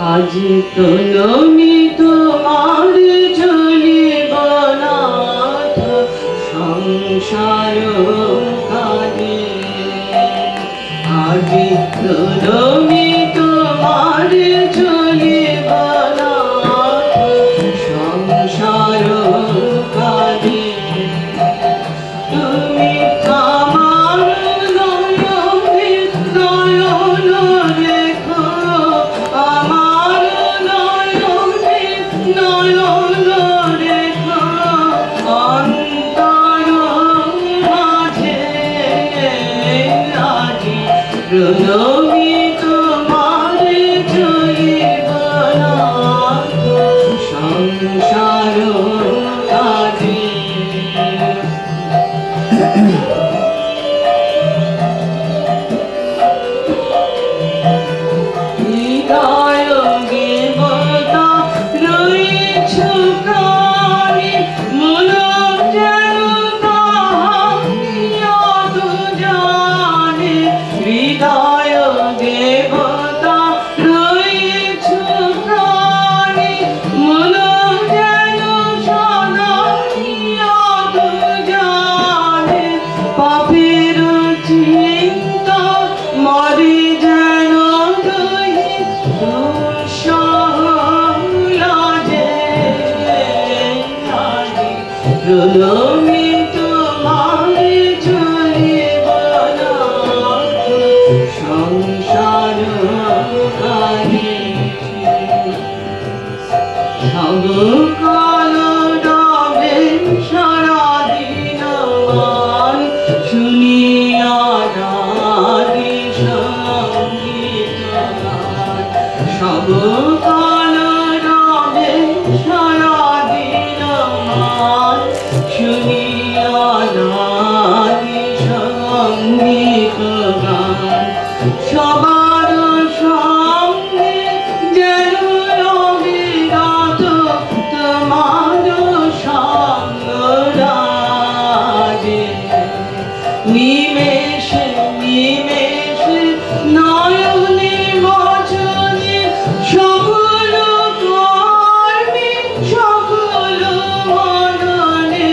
আজ প্রণমী তোমার চলিব নাথ সংসার কাজে। আজ প্রণমী তোমার চলিব নাথ সংসার কাজে। তুমি আমার নয়নে নয়ন রেখো, আমার নয়নে নয়ন রেখো, অন্তর মাঝে আজি প্রণমী তোমার চলিব নাথ সংসার কাজে। হৃদয় দেবতা রয়েছে প্রাণী, মন যেন তাহার জানে। হৃদয় দেবতা রয়েছে প্রাণী, মন যেন সদা জানে। পাপের চিন্তা মরে যেন প্রণমী তোমার চলিব নাথ সংসার কাজে। সবকাল রবে সারাদিন মান, শুনিয়া নারী সঙ্গীত গান। সবকাল রবে সারাদিন মান, শুনিয়া নারী সঙ্গীত গান। সবার সঙ্গে যেন অবিরত তোমার সঙ্গ রাজে। নিমেষে নিমেষে নয়নে বচনে সকল কর্মে সকল মননে।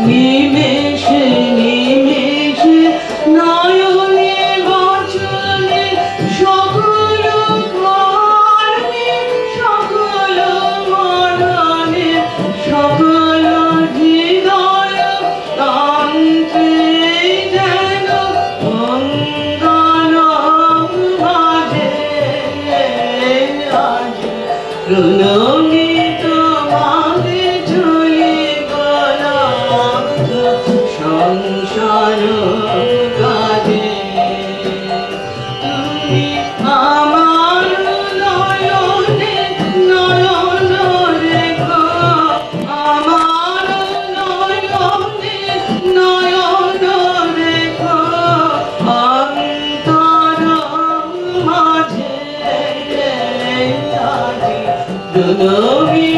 নিমেষে নিমেষে নয়নে বচনে সকল কর্মে সকল মননে। সকল হৃদয় তন্ত্রে যেন মঙ্গল বাজে। আজ প্রণমী তোমার চলিব নাথ সংসার কাজে। তুমি আমার নয়নে নয়ন রেখো, আমার নয়নে নয়ন রেখো, অন্তর মাঝে আজি প্রণমী।